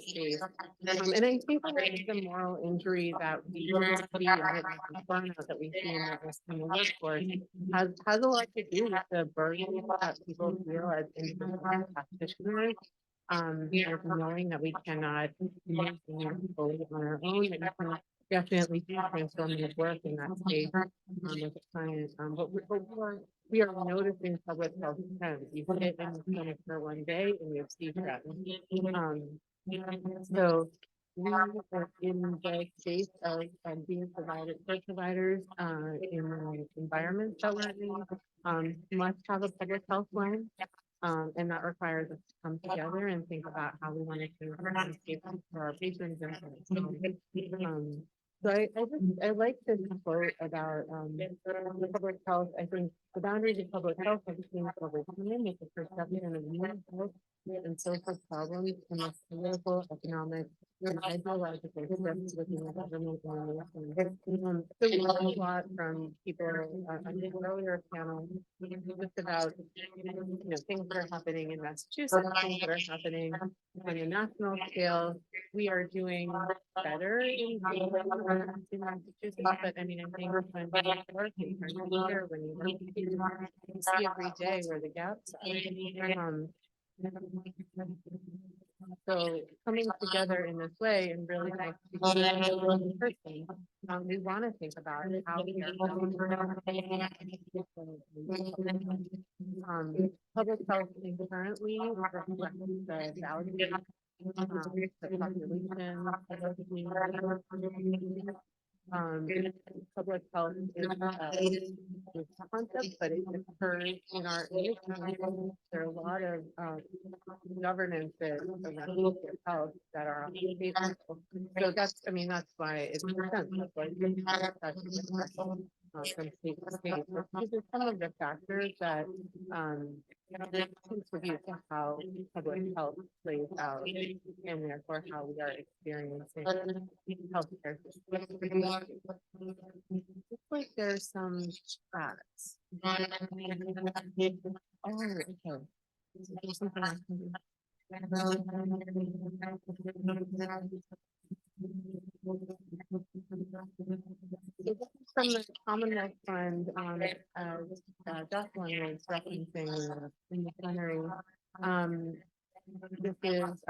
Space. And I think that the moral injury that we see and the burnout that we see in the workforce has a lot to do with the burden that people feel as individual practitioners. Knowing that we cannot move things fully on our own, and we can definitely do transformative work in that space with the client. But we are noticing public health trends. You sit in the clinic for one day and you see trends. So we are in the space of being provided for providers in the environments that we're in, must have a public health lens. And that requires us to come together and think about how we want to change safety for our patrons and so I like this quote about public health. I think the boundaries of public health have changed over time with the perception of human health and social problems and the political, economic, and ideological shifts within the government and nation. So we learned a lot from people on the earlier panel just about things that are happening in Massachusetts, things that are happening on a national scale. We are doing better in Massachusetts, but I mean, I think when you work in here, when you see every day where the gaps are. So coming together in this way and really like person, we want to think about how we are public health currently reflects the values the population, public health is a concept, but it occurs in our industry. There are a lot of governances around public health that are on the table. So that's, I mean, that's why it makes sense. That's why from state to state. These are some of the factors that contribute to how public health plays out and therefore how we are experiencing healthcare. Looks like there's some facts. Oh, okay. There's something I can do. From the Commonwealth Fund, Duyen was referencing in the plenary. This is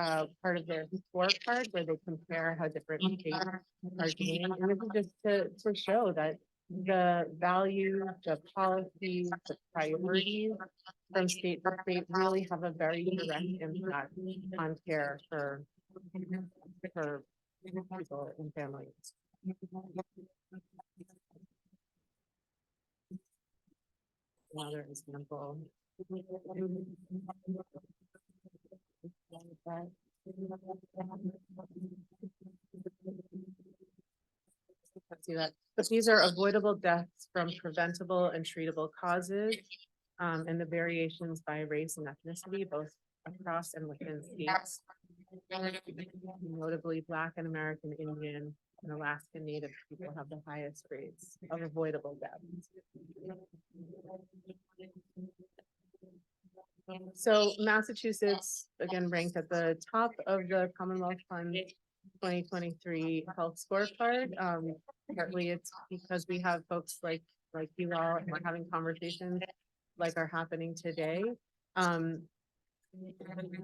part of their scorecard where they compare how different states are doing. And this is just to show that the values, the policies, the priorities from state to state really have a very direct impact on care for people and families. Another example. See that, but these are avoidable deaths from preventable and treatable causes, and the variations by race and ethnicity, both across and within states. Notably, Black and American Indian and Alaskan Native people have the highest rates of avoidable deaths. So Massachusetts, again, ranked at the top of the Commonwealth Fund 2023 health scorecard. Partly it's because we have folks like you all, and we're having conversations like are happening today.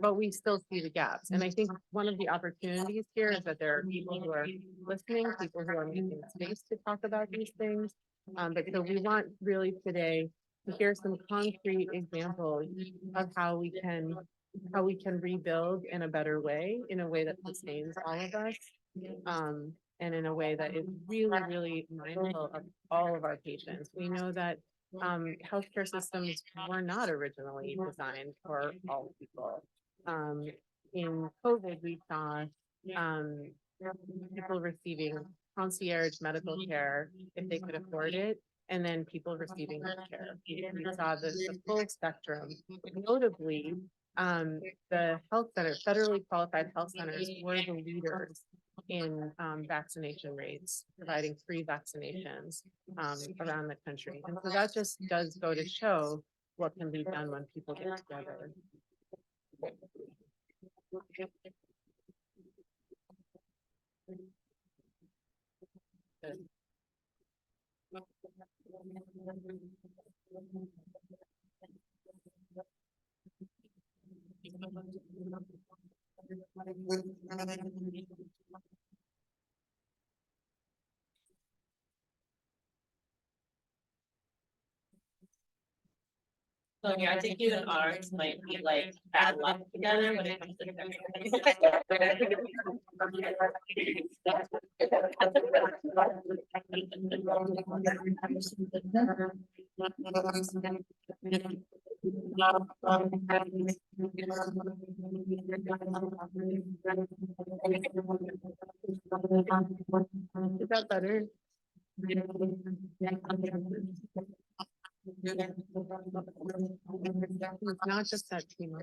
But we still see the gaps. And I think one of the opportunities here is that there are people who are listening, people who are making space to talk about these things. But so we want really today to hear some concrete examples of how we can rebuild in a better way, in a way that sustains all of us. And in a way that is really, really mindful of all of our patients. We know that healthcare systems were not originally designed for all people. In COVID, we saw people receiving concierge medical care if they could afford it, and then people receiving care. We saw the full spectrum. Notably, the health centers, federally qualified health centers, were the leaders in vaccination rates, providing free vaccinations around the country. And so that just does go to show what can be done when people get together. Sonia, I think you and Arth might be like bad luck together when it comes to Is that better? It's not just that team.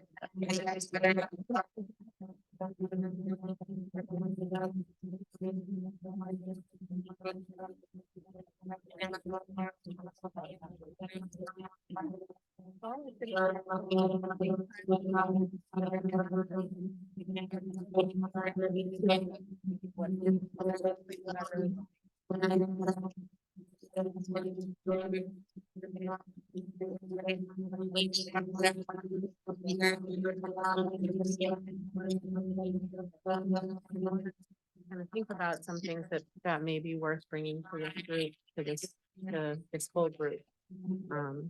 And I think about some things that may be worth bringing to this group, to this whole group. Um,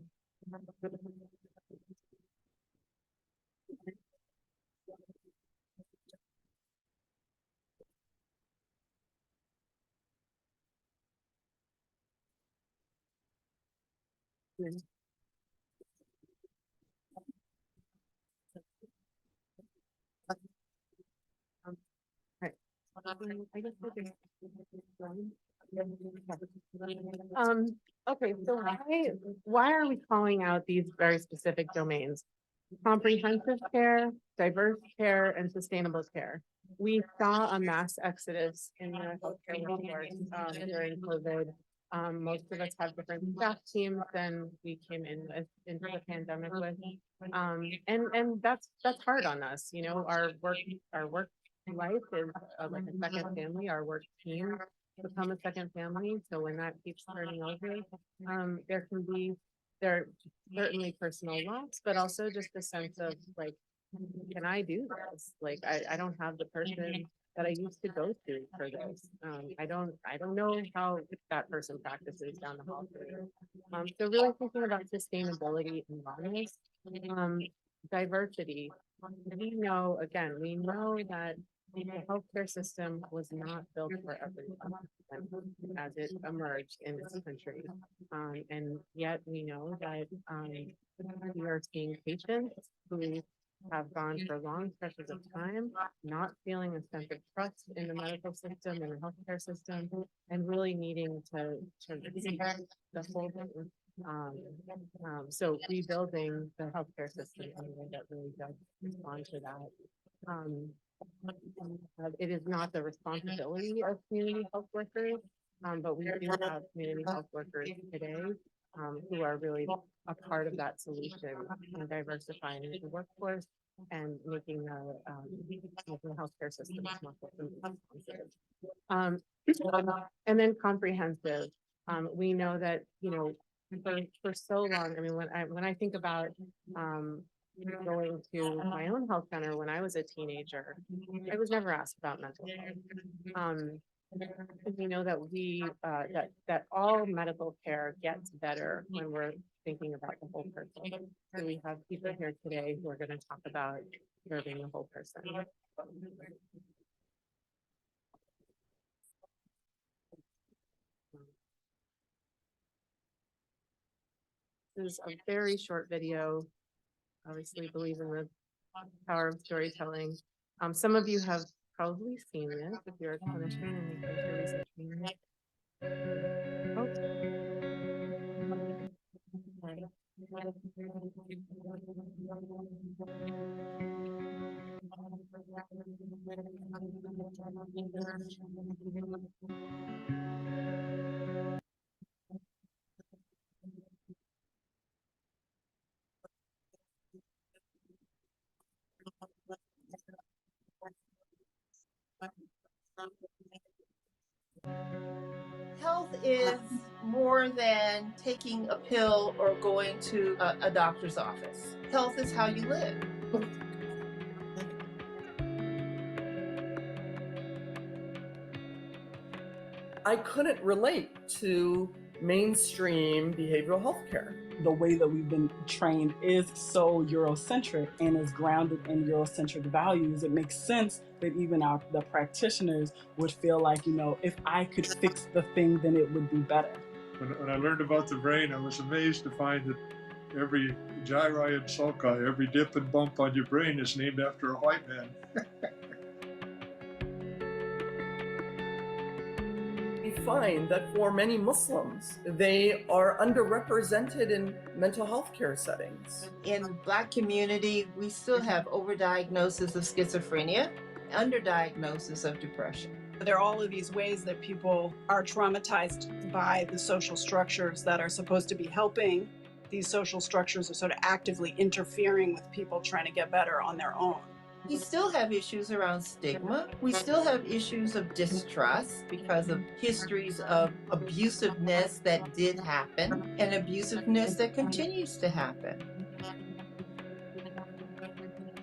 right. I guess we'll do- okay, so why are we calling out these very specific domains? Comprehensive care, diverse care, and sustainable care. We saw a mass exodus in the healthcare workforce during COVID. Most of us have different staff teams than we came into the pandemic with. And that's hard on us. You know, our work life is like a second family. Our work team become a second family. So when that keeps turning over, there certainly personal loss, but also just a sense of like, can I do this? Like, I don't have the person that I used to go to for this. I don't know how that person practices down the hall. So really thinking about sustainability and wellness, diversity. We know that the healthcare system was not built for everyone as it emerged in this country. And yet we know that we are seeing patients who have gone for long stretches of time, not feeling a sense of trust in the medical system and the healthcare system, and really needing to receive the whole thing. So rebuilding the healthcare system in a way that really does respond to that. It is not the responsibility of community health workers, but we do have community health workers today who are really a part of that solution and diversifying the workforce and making the healthcare system more responsive. And then comprehensive. We know that, you know, for so long, I mean, when I think about going to my own health center when I was a teenager, I was never asked about mental health. We know that that all medical care gets better when we're thinking about the whole person. So we have people here today who are going to talk about serving the whole person. This is a very short video. Obviously believe in the power of storytelling. Some of you have probably seen this if you're a clinician and you come to recent training. Oh. Health is more than taking a pill or going to a doctor's office. Health is how you live. I couldn't relate to mainstream behavioral health care. The way that we've been trained is so Eurocentric and is grounded in Eurocentric values. It makes sense that even the practitioners would feel like, if I could fix the thing, then it would be better. When I learned about the brain, I was amazed to find that every gyri and sulci, every dip and bump on your brain is named after a white man. We find that for many Muslims, they are underrepresented in mental health care settings. In Black community, we still have overdiagnosis of schizophrenia, underdiagnosis of depression. There are all of these ways that people are traumatized by the social structures that are supposed to be helping. These social structures are sort of actively interfering with people trying to get better on their own. We still have issues around stigma. We still have issues of distrust because of histories of abusiveness that did happen and abusiveness that continues to happen.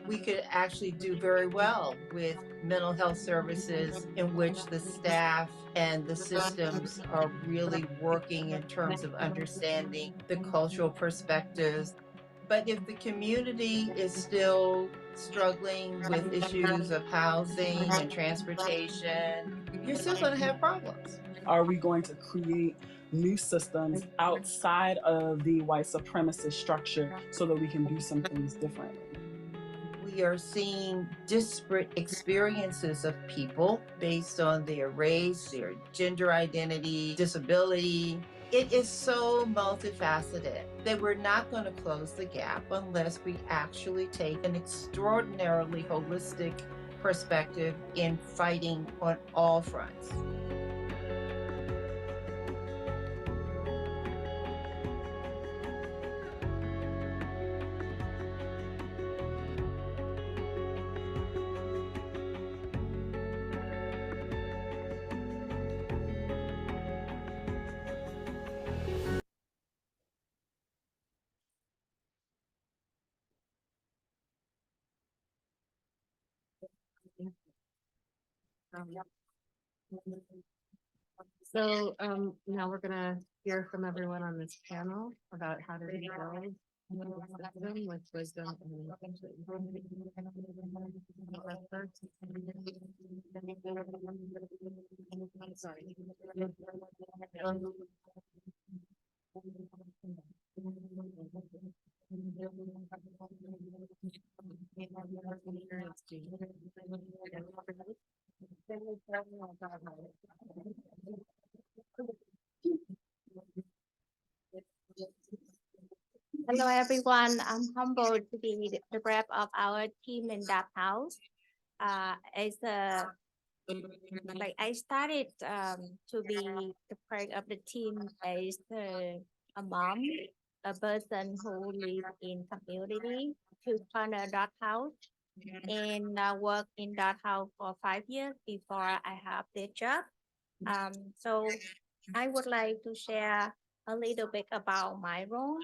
We could actually do very well with mental health services in which the staff and the systems are really working in terms of understanding the cultural perspectives. But if the community is still struggling with issues of housing and transportation, you're still going to have problems. Are we going to create new systems outside of the white supremacist structure so that we can do some things differently? We are seeing disparate experiences of people based on their race, their gender identity, disability. It is so multifaceted that we're not going to close the gap unless we actually take an extraordinarily holistic perspective in fighting on all fronts. So now we're gonna hear from everyone on this panel about how to rebuild the system with wisdom and sorry. Hello everyone, I'm humbled to be the rep of our team in DotHouse. As a I started to be the part of the team as a mom, a person who lives in community to partner DotHouse and work in DotHouse for 5 years before I have this job. So I would like to share a little bit about my role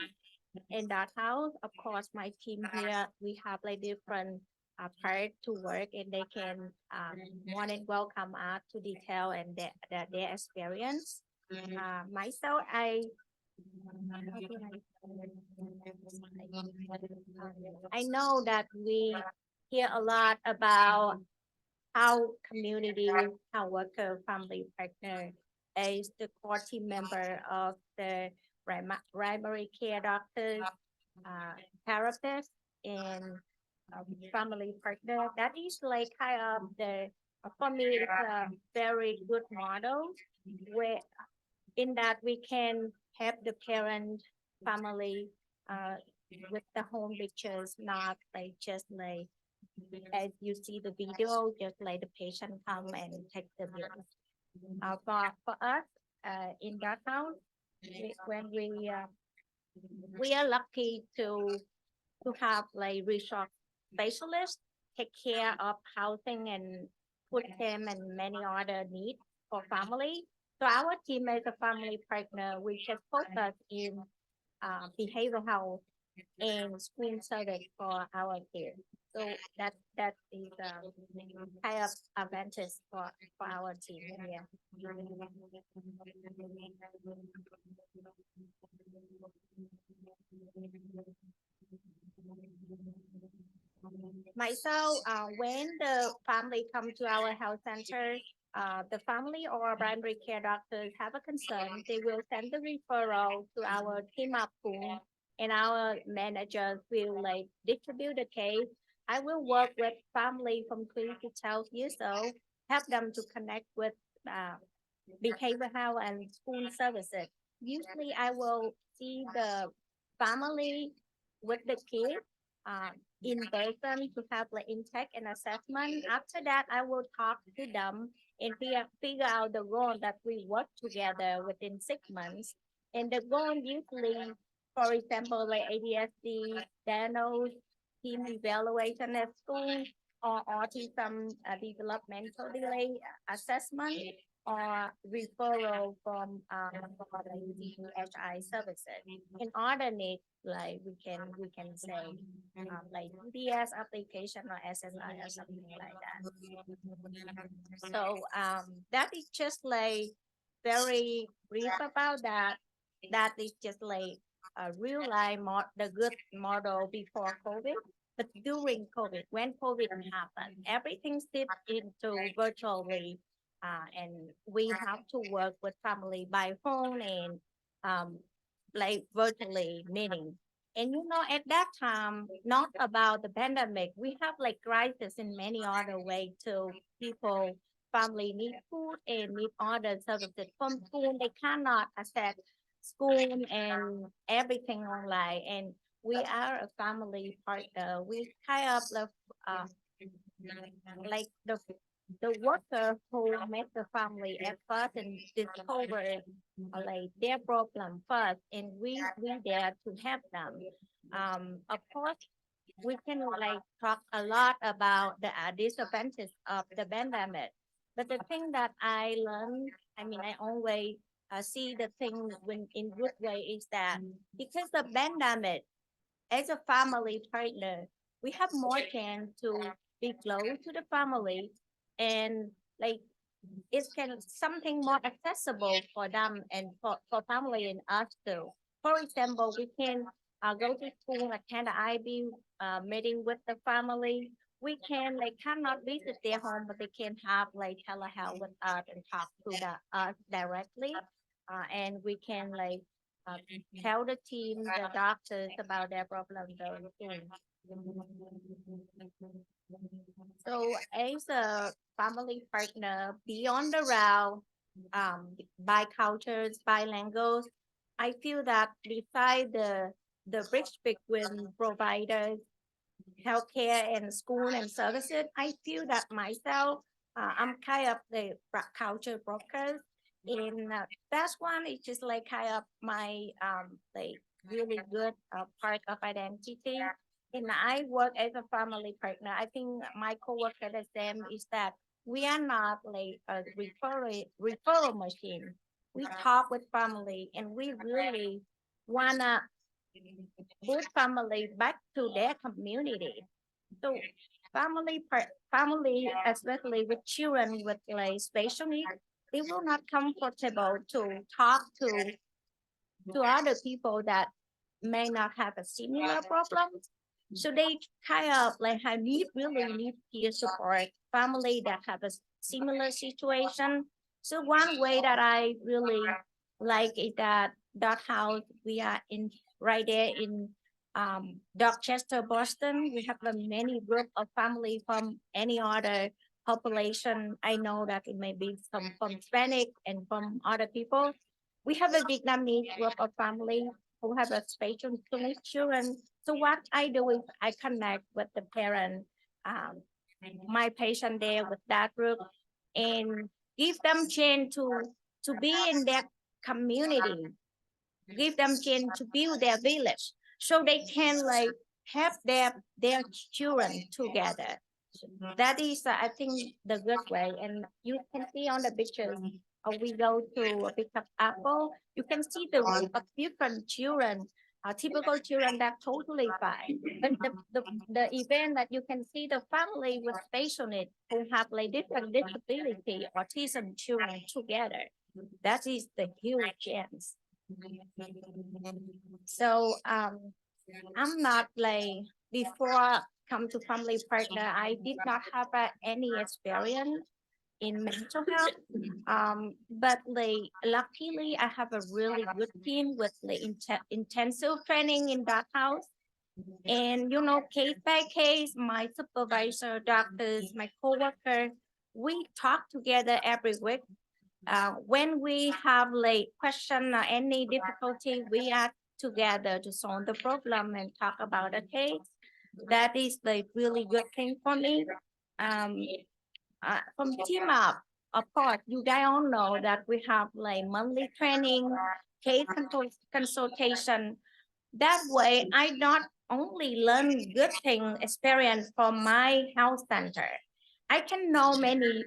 in DotHouse. Of course, my team here, we have like different part to work and they can more than welcome us to detail and their experience. Myself, I know that we hear a lot about how community, how worker, family partner is the core team member of the primary care doctors, therapists, and family partner. That is like kind of for me, it's a very good model where in that we can help the parent family with the home pictures, not like just like as you see the video, just like the patient come and take the bill. For us in that house, when we are lucky to have like resource specialists take care of housing and food stamp and many other needs for family. So our team as a family partner, we just focus in behavioral health and school service for our kids. So that is kind of advantage for our team. Yeah. Myself, when the family come to our health center, the family or primary care doctors have a concern, they will send the referral to our team up pool, and our managers will like distribute the case. I will work with family from 3 to 12 years old, help them to connect with uh, behavioral health and school services. Usually, I will see the family with the kids uh, in person to have like intake and assessment. After that, I will talk to them and figure out the goal that we work together within 6 months. And the goal usually, for example, like ADSD, diagnosis, team evaluation at school, or autism developmental delay assessment, or referral from for the DHI services. In other needs, like we can say like DDS application or SSI or something like that. So that is just like very brief about that. That is just like a real life the good model before COVID. But during COVID, when COVID happened, everything shifted into virtually, and we have to work with family by phone and like virtually meeting. And at that time, not about the pandemic, we have like crisis in many other ways too. People, family need food and need other services from school. They cannot access school and everything online. And we are a family partner. We kind of uh, like the worker who met the family at first and discover like their problem first, and we there to help them. Of course, we can like talk a lot about the disadvantages of the pandemic, but the thing that I learned, I mean, I always see the thing when in good way is that because the pandemic, as a family partner, we have more chance to be close to the family, and like it can something more accessible for them and for family and us too. For example, we can go to school, attend the IB meeting with the family. We can like cannot visit their home, but they can have like telehealth with us and talk to us directly, and we can like uh, tell the team, the doctors about their problem very soon. So as a family partner beyond the route, by cultures, bilinguals, I feel that beside the bridge between providers, healthcare and school and services, I feel that myself, I'm kind of the culture broker. And that's one is just like kind of my like really good part of identity. And I work as a family partner. I think my coworker the same is that we are not like a referral machine. We talk with family and we really wanna put family back to their community. So family, especially with children with like special needs, they will not comfortable to talk to other people that may not have a similar problem. So they kind of like really need peer support, family that have a similar situation. So one way that I really like is that DotHouse, we are in right there in Dorchester, Boston. We have a many group of family from any other population. I know that it may be some from Hispanic and from other people. We have a Vietnamese group of family who have a special needs children. So what I do is I connect with the parent, my patient there with that group, and give them chance to be in their community, give them chance to build their village, so they can like have their children together. That is, I think, the good way. And you can see on the pictures, we go to a pick up apple, you can see the group of different children, typical children that totally fine. But the event that you can see the family with special needs who have like different disability, autism children together. That is the huge chance. So I'm not like before come to family partner, I did not have any experience in mental health. But like luckily I have a really good team with the intensive training in DotHouse. And you know, case by case, my supervisor, doctors, my coworker, we talk together every week. When we have like question or any difficulty, we are together to solve the problem and talk about the case. That is the really good thing for me. From team up, of course, you guys all know that we have like monthly training, case consultation. That way, I not only learn good thing experience from my health center, I can know many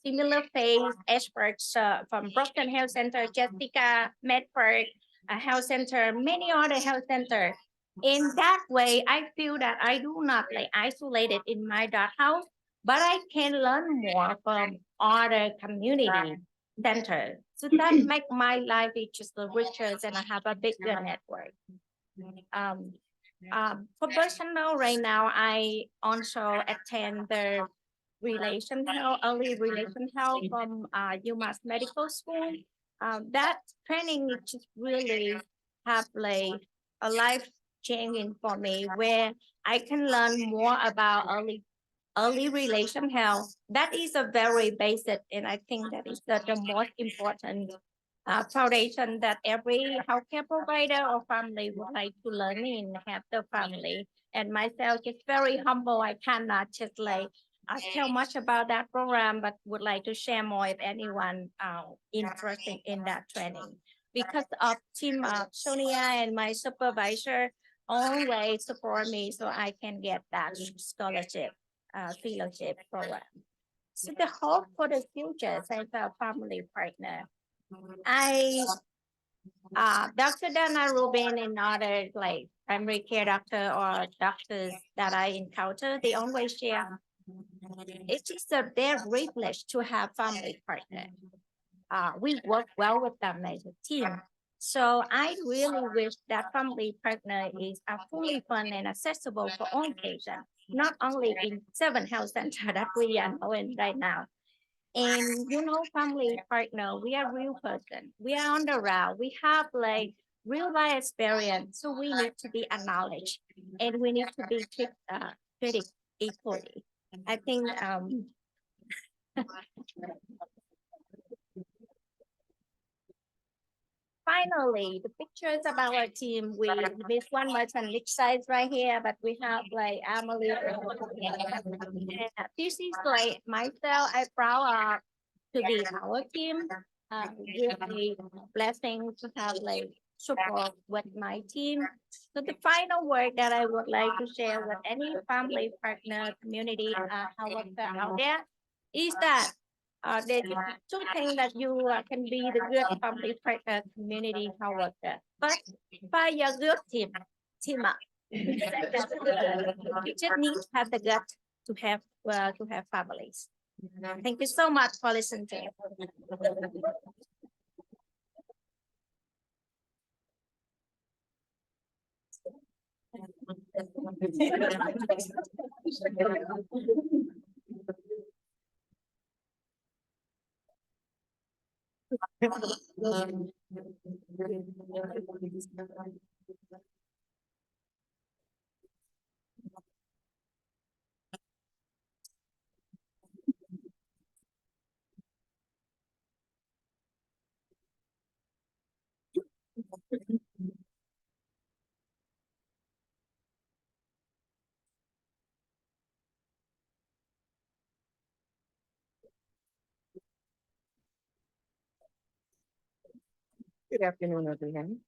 similar phase experts from Broken Health Center, Jessica, Bedford Health Center, many other health center. In that way, I feel that I do not like isolated in my house, but I can learn more from other community centers. So that make my life just richer and I have a bigger network. For personal right now, I also attend the early relation health from UMass Medical School. That training is just really have like a life changing for me where I can learn more about early relation health. That is a very basic, and I think that is the most important foundation that every healthcare provider or family would like to learn in have the family. And myself is very humble. I cannot just like tell much about that program, but would like to share more if anyone interested in that training. Because of team Sonia and my supervisor always support me so I can get that scholarship, fellowship program. So the hope for the future as a family partner. Dr. Dana Rubin and other like primary care doctor or doctors that I encounter, they always share it's just their privilege to have family partner. We work well with them as a team. So I really wish that family partner is fully funded and accessible for all patients, not only in 7 health centers that we are knowing right now. And you know, family partner, we are real person. We are on the route. We have like real life experience. So we need to be acknowledged and we need to be treated equally. I think finally, the pictures about our team, this one was on each side right here, but we have like Amelia. And this is like myself, I proud to be our team. Really blessing to have like support with my team. So the final word that I would like to share with any family partner community however out there is that there's 2 things that you can be the good family partner community coworker. But by your good team up. You just need to have the gut to have families. Thank you so much for listening to me. Good afternoon, everyone.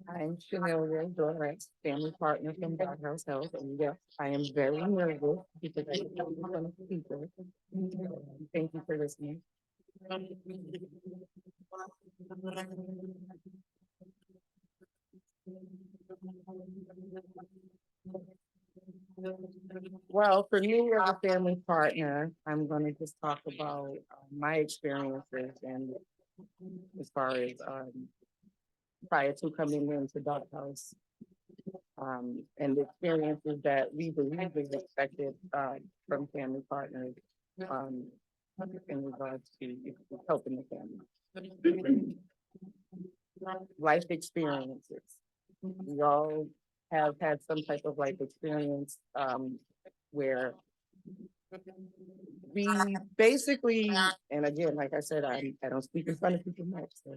I'm familiar with family partner from DotHouse Health, and yes, I am very nervous because I don't know some people. Thank you for listening. Well, for me as a family partner, I'm gonna just talk about my experiences and as far as prior to coming into DotHouse. And the experiences that we believe is expected from family partners um, in regards to helping the family. Life experiences. We all have had some type of life experience where we basically, and again, like I said, I don't speak in front of people much. So.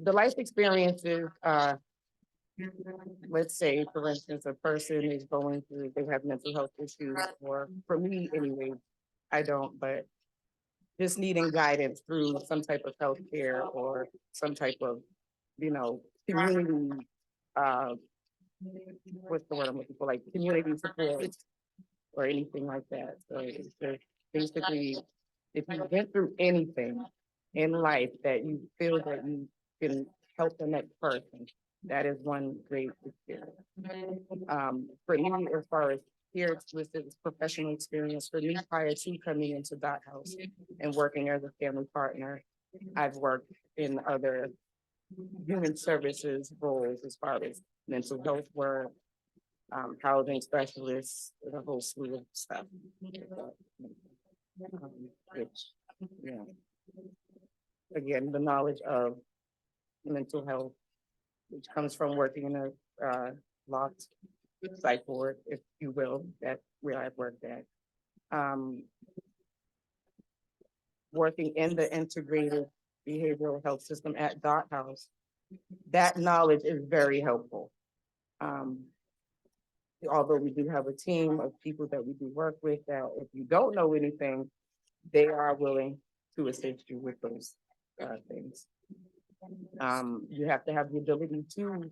The life experiences, let's say, for instance, a person is going through, they have mental health issues, or for me anyway, I don't, but just needing guidance through some type of healthcare or some type of, community, what's the word I'm looking for, like community support or anything like that. So it's just basically, if you went through anything in life that you feel that you can help the next person, that is one great experience. For me, as far as here it's listed as professional experience, for me prior to coming into DotHouse and working as a family partner, I've worked in other human services roles as far as mental health work, housing specialists, a whole slew of stuff. Which, again, the knowledge of mental health, which comes from working in a locked psych ward, if you will, that's where I've worked at. Working in the integrated behavioral health system at DotHouse, that knowledge is very helpful. Although we do have a team of people that we do work with, that if you don't know anything, they are willing to assist you with those things. You have to have the ability to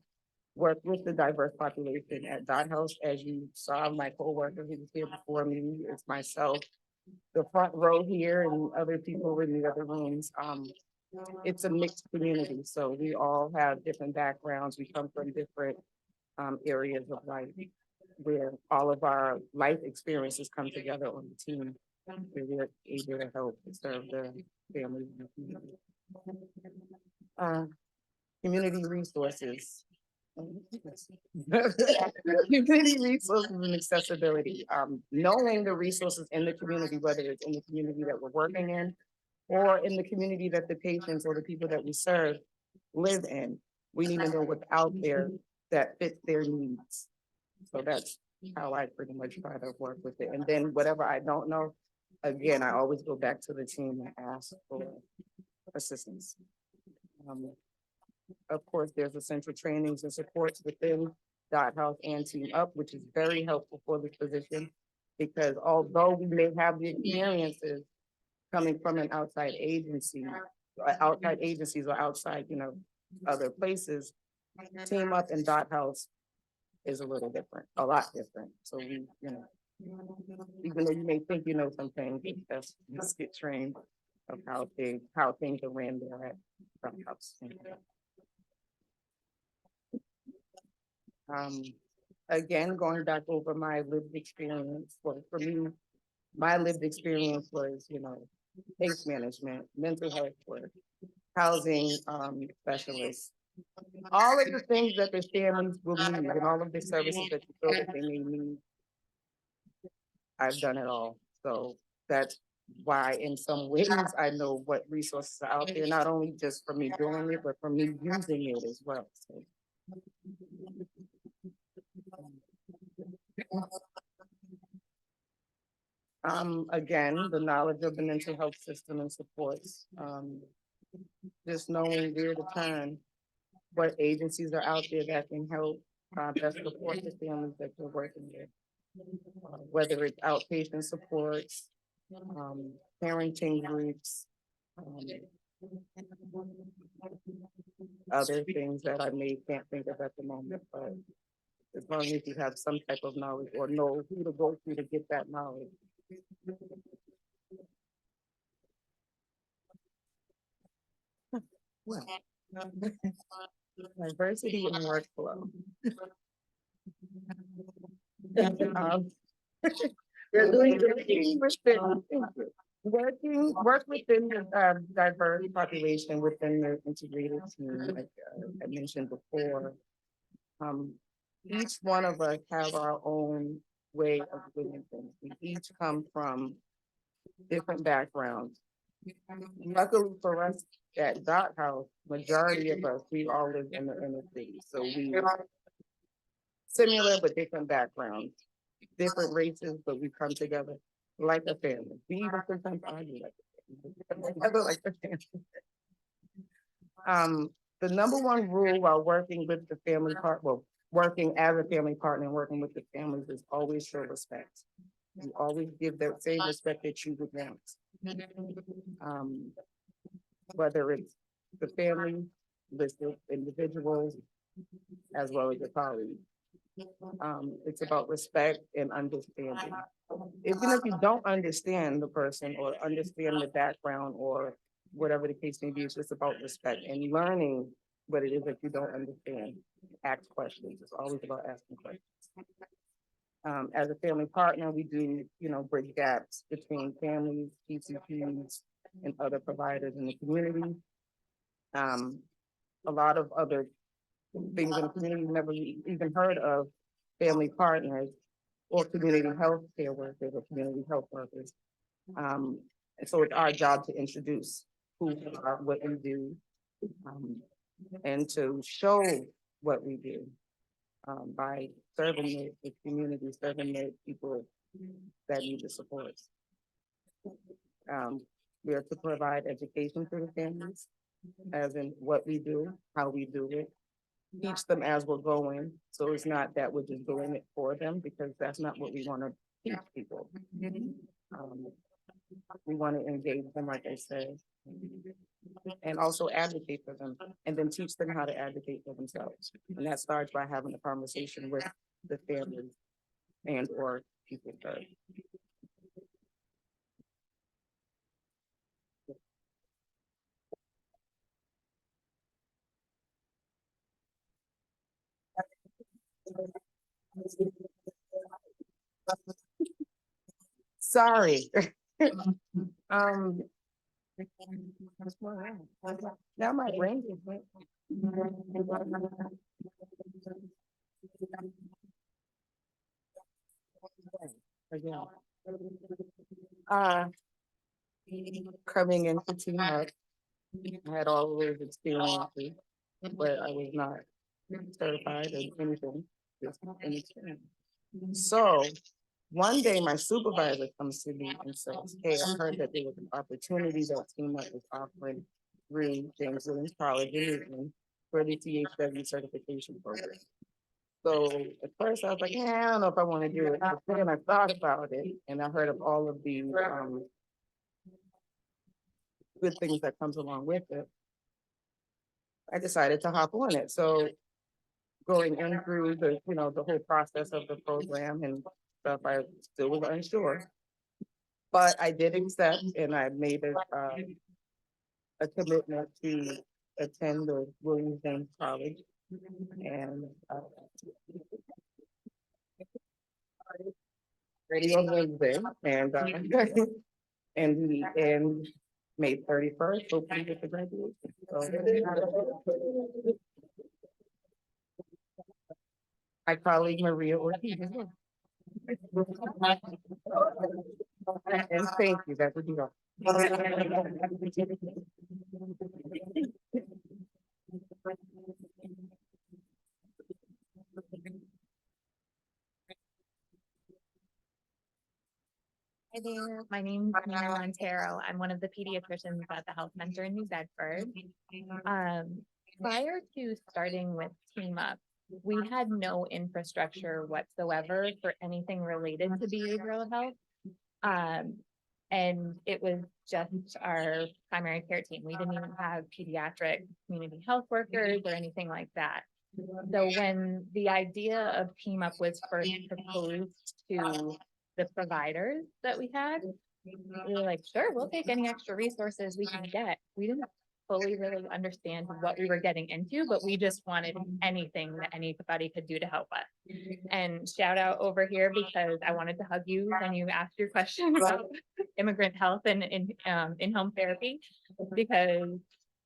work with the diverse population at DotHouse. As you saw, my coworker who was here before me, it's myself, the front row here, and other people in the other rooms. It's a mixed community, so we all have different backgrounds. We come from different areas of life, where all of our life experiences come together on the team, where we're able to help serve the family. Community resources. Community resources and accessibility. Knowing the resources in the community, whether it's in the community that we're working in or in the community that the patients or the people that we serve live in, we need to know what's out there that fits their needs. So that's how I pretty much try to work with it. And then whatever I don't know, again, I always go back to the team and ask for assistance. Of course, there's essential trainings and supports within DotHouse and Team Up, which is very helpful for this position, because although we may have the experiences coming from an outside agency, outside agencies or outside, other places, Team Up and DotHouse is a little different, a lot different. So we, even though you may think you know some things, just get trained of how things are ran there at DotHouse. Again, going back over my lived experience, for me, my lived experience was, case management, mental health work, housing specialists, all of the things that the families will need and all of the services that you feel that they may need. I've done it all. So that's why in some ways I know what resources are out there, not only just for me doing it, but for me using it as well. So. Again, the knowledge of the mental health system and supports, just knowing where to turn, what agencies are out there that can help best support the families that you're working with, whether it's outpatient supports, parenting groups, other things that I can't think of at the moment, but as long as you have some type of knowledge or know who to go to get that knowledge. Well, diversity in workflow. Um, We're work within the diverse population within the integrated team, like I mentioned before. Each one of us have our own way of doing things. We each come from different backgrounds. Luckily for us at DotHouse, majority of us, we all live in the inner city, so we similar but different backgrounds, different races, but we come together like a family. We even sometimes argue like a family. We come together like a family. The number one rule while working with the family working as a family partner and working with the families is always show respect. You always give that same respect that you would want. Whether it's the family, the individuals, as well as the colleagues. It's about respect and understanding. Even if you don't understand the person or understand the background or whatever the case may be, it's just about respect and learning what it is that you don't understand. Ask questions. It's always about asking questions. As a family partner, we do, bridge gaps between families, PCPs, and other providers in the community. A lot of other things in the community you've never even heard of, family partners or community health care workers or community health workers. And so it's our job to introduce who we are, what we do, and to show what we do by serving the community, serving the people that need the support. We are to provide education for the families, as in what we do, how we do it, teach them as we're going. So it's not that we're just doing it for them, because that's not what we want to teach people. We want to engage them, like I said, and also advocate for them, and then teach them how to advocate for themselves. And that starts by having a conversation with the families and or people first. Sorry. Now my brain is went. Again. Coming into Team Up, I had all of those experiences, but I was not certified or anything. Just an experience. So one day my supervisor comes to me and says, "Hey, I heard that there was an opportunity that Team Up was offering through James Williams College for the THW certification program." So at first I was like, "Yeah, I don't know if I want to do it." But then I thought about it and I heard of all of the good things that comes along with it. I decided to hop on it. So going in through the, the whole process of the program and stuff, I still was unsure. But I did accept, and I made a commitment to attend the Williams James College. And ready on Wednesday, and and May 31st, hopefully get the graduation. So, my colleague Maria Ortiz. And thank you, that's what you got. Hi there, my name is Monteiro. I'm one of the pediatricians at the health center in New Bedford. Prior to starting with Team Up, we had no infrastructure whatsoever for anything related to behavioral health. And it was just our primary care team. We didn't even have pediatric community health workers or anything like that. So when the idea of Team Up was first proposed to the providers that we had, we were like, sure, we'll take any extra resources we can get. We didn't fully really understand what we were getting into, but we just wanted anything that anybody could do to help us. And shout out over here, because I wanted to hug you when you asked your question about immigrant health and in-home therapy, because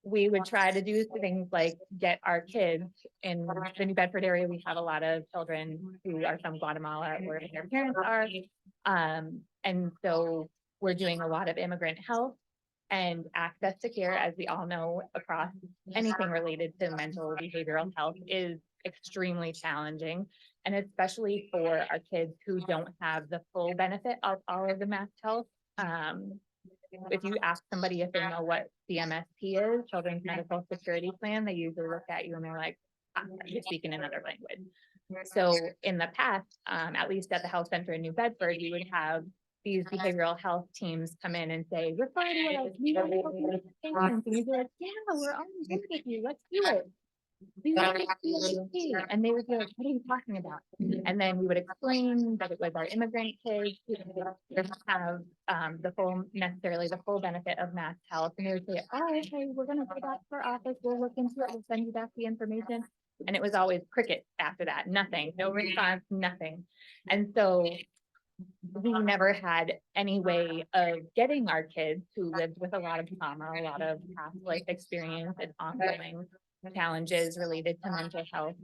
we would try to do things like get our kids in the New Bedford area. We have a lot of children who are from Guatemala, where their parents are. And so we're doing a lot of immigrant health, and access to care, as we all know, across anything related to mental behavioral health is extremely challenging. And especially for our kids who don't have the full benefit of all of the mass health. If you ask somebody if they know what CMSP is, Children's Medical Security Plan, they usually look at you and they're like, you're speaking another language. So in the past, at least at the health center in New Bedford, we would have these behavioral health teams come in and say, refer to us, we want to help you with patients. And we'd be like, yeah, we're on board with you, let's do it. We want to see. And they would be like, what are you talking about? And then we would explain that it was our immigrant kids who didn't have necessarily the full benefit of mass health. And they would say, oh, okay, we're going to go back to our office, we'll look into it, we'll send you back the information. And it was always cricket after that, nothing, no response, nothing. And so we never had any way of getting our kids who lived with a lot of trauma, a lot of past life experience and ongoing challenges related to mental health.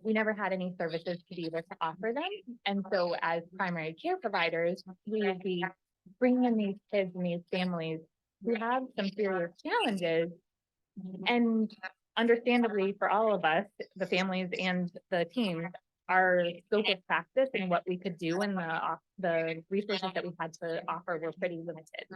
We never had any services to be able to offer them. And so as primary care providers, we would be bringing in these kids and these families who have some serious challenges. And understandably for all of us, the families and the teams, our scope of practice and what we could do and the resources that we had to offer were pretty limited.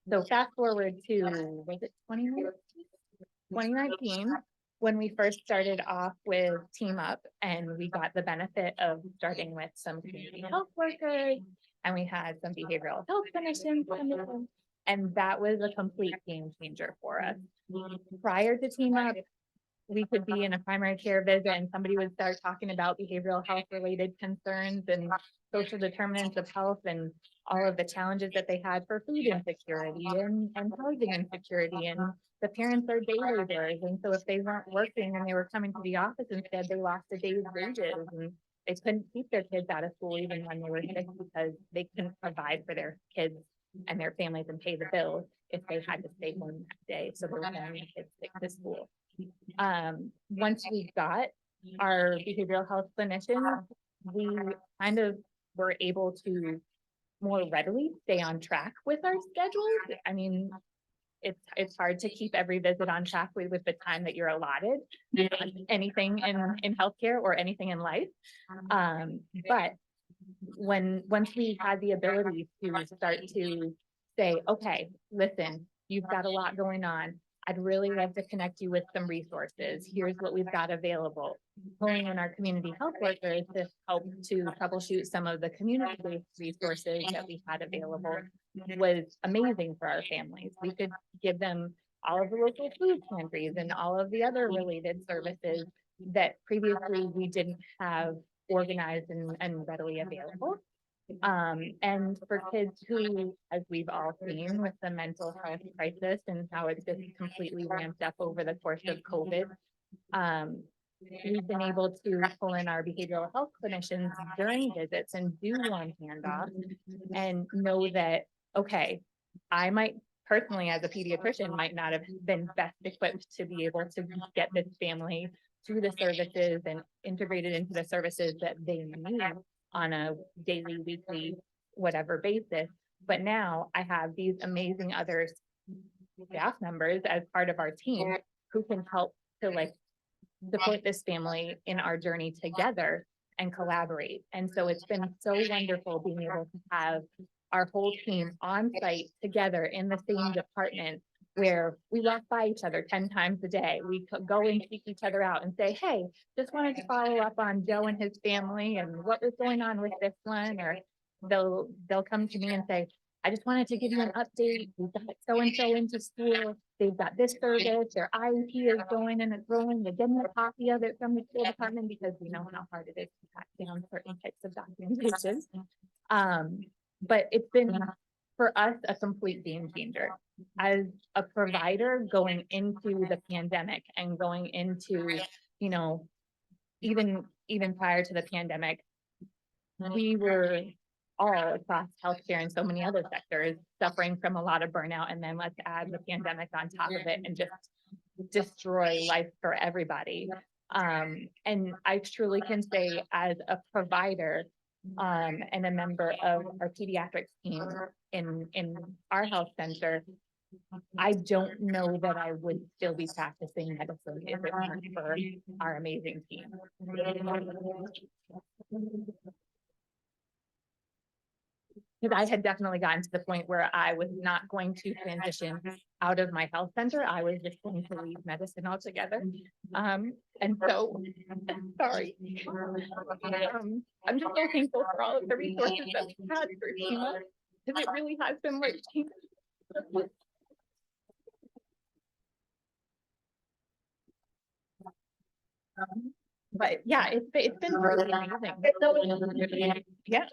So fast forward to, was it 2019, when we first started off with Team Up, and we got the benefit of starting with some community health workers, and we had some behavioral health clinicians come in, and that was a complete game changer for us. Prior to Team Up, we could be in a primary care visit and somebody would start talking about behavioral health related concerns and social determinants of health and all of the challenges that they had for food insecurity and housing insecurity, and the parents are day laborers, and so if they weren't working and they were coming to the office instead, they lost a day's wages, and they couldn't keep their kids out of school even when they were sick because they couldn't provide for their kids and their families and pay the bills if they had to stay home that day, so they were sending their kids sick to school. Once we got our behavioral health clinicians, we kind of were able to more readily stay on track with our schedules. I mean, it's hard to keep every visit on track with the time that you're allotted, anything in healthcare or anything in life. But once we had the ability to start to say, okay, listen, you've got a lot going on. I'd really love to connect you with some resources. Here's what we've got available. Pulling in our community health workers to help to troubleshoot some of the community-based resources that we had available was amazing for our families. We could give them all of the local food pantries and all of the other related services that previously we didn't have organized and readily available. And for kids who, as we've all seen with the mental health crisis and how it's just completely ramped up over the course of COVID, we've been able to pull in our behavioral health clinicians during visits and do one handoff and know that, okay, I might personally as a pediatrician might not have been best equipped to be able to get this family through the services and integrated into the services that they need on a daily, weekly, whatever basis. But now I have these amazing other staff members as part of our team who can help to like support this family in our journey together and collaborate. And so it's been so wonderful being able to have our whole team on site together in the same department, where we walk by each other 10 times a day. We go and seek each other out and say, hey, just wanted to follow up on Joe and his family and what was going on with this one, or they'll come to me and say, I just wanted to give you an update. We've got so-and-so into school. They've got this service, their IEP is going and it's growing. They're getting a copy of it from the school department because we know how hard it is to track down certain types of documentation. But it's been, for us, a complete game changer. As a provider going into the pandemic and going into, you know, even prior to the pandemic, we were all across healthcare and so many other sectors suffering from a lot of burnout. And then let's add the pandemic on top of it and just destroy life for everybody. And I truly can say, as a provider and a member of our pediatrics team in our health center, I don't know that I would still be practicing medicine if it weren't for our amazing team. Because I had definitely gotten to the point where I was not going to transition out of my health center. I was just going to leave medicine altogether. And so, sorry. I'm just so thankful for all of the resources that we've had for Tina, because it really has been like but yeah, it's been really amazing. Yeah.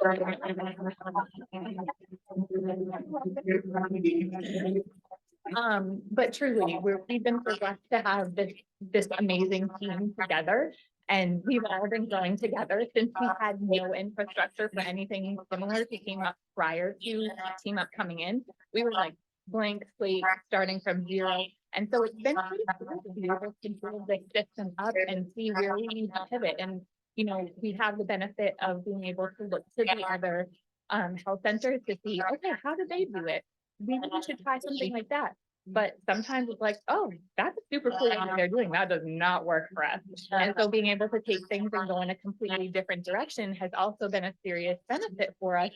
But truly, we've been so blessed to have this amazing team together, and we've all been growing together since we had no infrastructure for anything similar to Team Up prior to Team Up coming in. We were like blank slate, starting from zero. And so it's been pretty cool to be able to build this system up and see where we need to pivot. And, you know, we have the benefit of being able to look to the other health centers to see, okay, how did they do it? Maybe we should try something like that. But sometimes it's like, oh, that's super cool what they're doing. That does not work for us. And so being able to take things and go in a completely different direction has also been a serious benefit for us,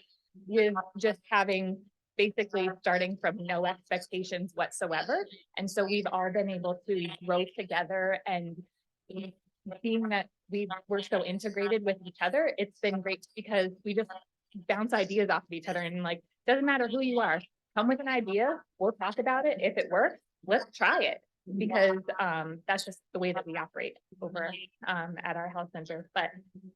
with just having basically starting from no expectations whatsoever. And so we've all been able to grow together, and being that we're so integrated with each other, it's been great because we just bounce ideas off of each other, and like, doesn't matter who you are, come with an idea, we'll talk about it. If it works, let's try it, because that's just the way that we operate over at our health center. But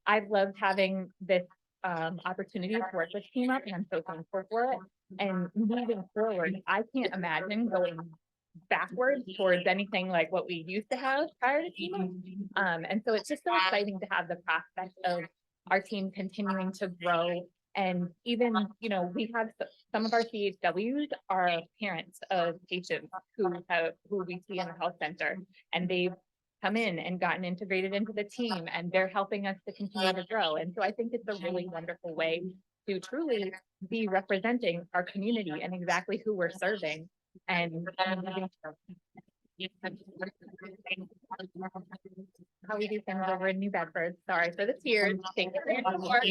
I've loved having this opportunity to work with Team Up, and I'm so thankful for it. And moving forward, I can't imagine going backwards towards anything like what we used to have prior to Team Up. And so it's just so exciting to have the prospect of our team continuing to grow. And even, you know, we have some of our CHWs are parents of patients who we see in the health center, and they've come in and gotten integrated into the team, and they're helping us to continue to grow. And so I think it's a really wonderful way to truly be representing our community and exactly who we're serving. And how we do things over in New Bedford. Sorry for the tears. Thank you for your support.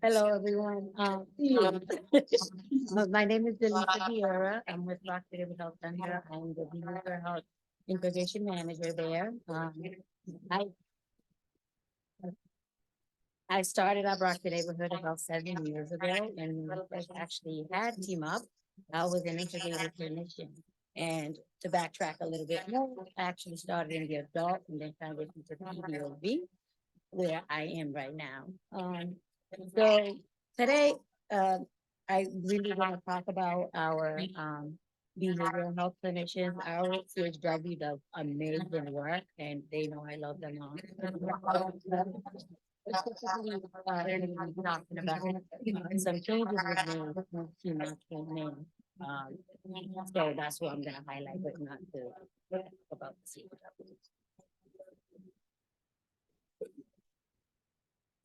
Hello, everyone. My name is Delisa Vieira. I'm with Rock City Health Center. I'm the behavioral health integration manager there. I started at Rock City Neighborhood about 7 years ago, and when we first actually had Team Up, I was an integrated clinician. And to backtrack a little bit more, I actually started in the adult and then transitioned to PDOB, where I am right now. So today, I really want to talk about our behavioral health clinicians. Our CHW does amazing work, and they know I love them all. Specifically, talking about some changes with Team Up came in. So that's what I'm going to highlight, but not to about the CHW.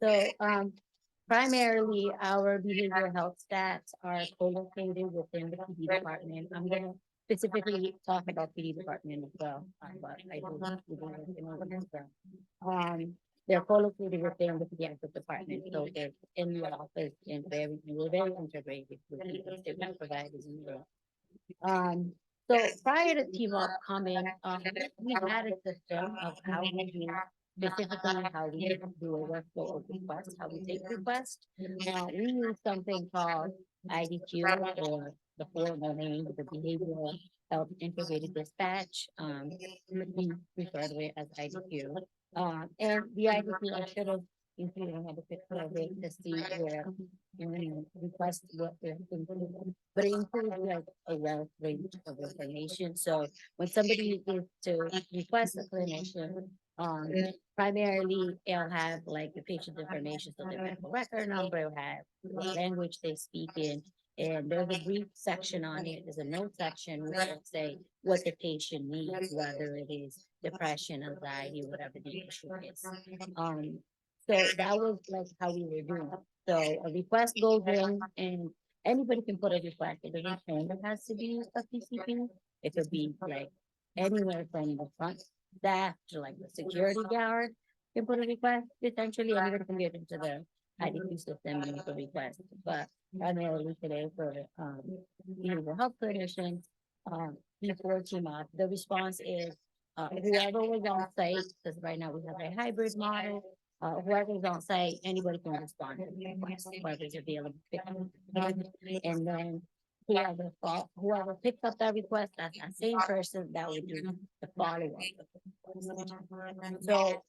So primarily our behavioral health stats are co-located within the PD department. I'm going to specifically talk about PD department as well, but I do, we do work in all of them as well. They're co-located within the pediatric department, so they're in the office and we're very integrated with people, different providers in the so prior to Team Up coming, we had a system of how we do, specifically how we do a workflow of requests, how we take requests. We use something called IDQ, or the formal name, the Behavioral Health Integrated Dispatch. We refer to it as IDQ. And the IDQ, I should have included another picture of it to see where request what they're including. But it includes like a wealth range of information. So when somebody is to request a clinician, primarily it'll have like the patient's information, so their medical record number, it'll have what language they speak in. And there's a brief section on it, there's a note section which will say what the patient needs, whether it is depression, anxiety, whatever the issue is. So that was like how we were doing. So a request goes in and anybody can put a request. It doesn't mean it has to be a PCP. It could be like anywhere from the front staff to like the security guard can put a request. Essentially, anybody can get into the IDQ system and make a request. But primarily today for behavioral health clinicians, before Team Up, the response is whoever was on site, because right now we have a hybrid model. Whoever's on site, anybody can respond to the request, whoever's available. And then whoever picks up that request, that's that same person that would do the follow-up. So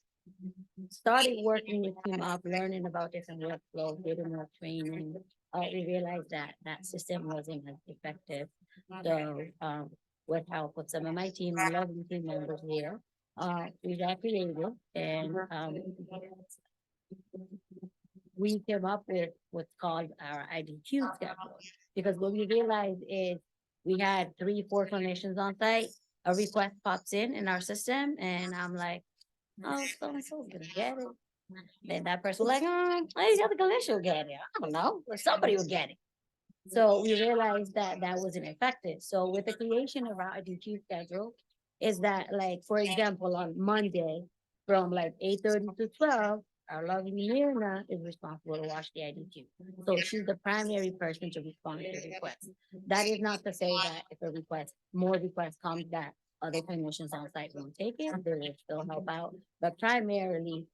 started working with Team Up, learning about different workflows, getting more training. We realized that that system wasn't as effective. So with help with some of my team, lovely team members here, we got creative and we came up with what's called our IDQ schedule. Because what we realized is we had 3-4 clinicians on site, a request pops in our system, and I'm like, oh, so-and-so's gonna get it. Then that person was like, I the other clinician will get it. I don't know, or somebody will get it. So we realized that that wasn't effective. So with the creation of our IDQ schedule, is that like, for example, on Monday, from like 8:30 to 12, our lovely Mirna is responsible to watch the IDQ. So she's the primary person to respond to the request. That is not to say that if more requests come, that other clinicians on site won't take it, they will still help out. But primarily,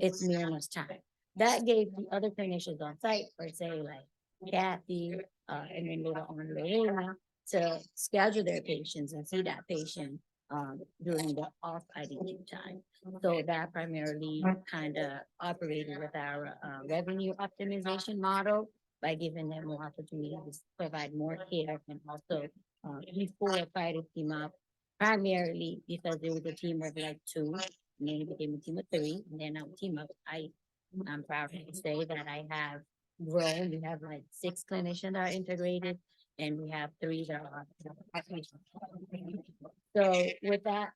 it's Mirna's time. That gave the other clinicians on site, for say like Kathy, and then later on Lorena, to schedule their patients and see that patient during the off IDQ time. So that primarily kind of operated with our revenue optimization model by giving them more opportunities to provide more care, and also before prior to Team Up, primarily because there was a team of like 2, and then it became a team of 3, and then now Team Up, I'm proud to say that I have grown. We have like 6 clinicians that are integrated, and we have 3 that are patients. So with that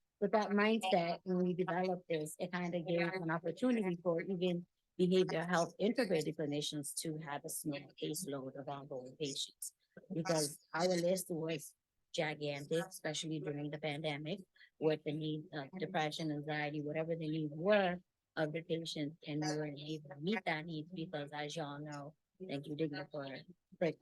mindset, when we developed this, it kind of gave an opportunity for even behavioral health integrated clinicians to have a small caseload of ongoing patients, because our list was gigantic, especially during the pandemic, with the need of depression, anxiety, whatever the needs were of the patients, and we weren't able to meet that need because, as y'all know, thank you, Digna, for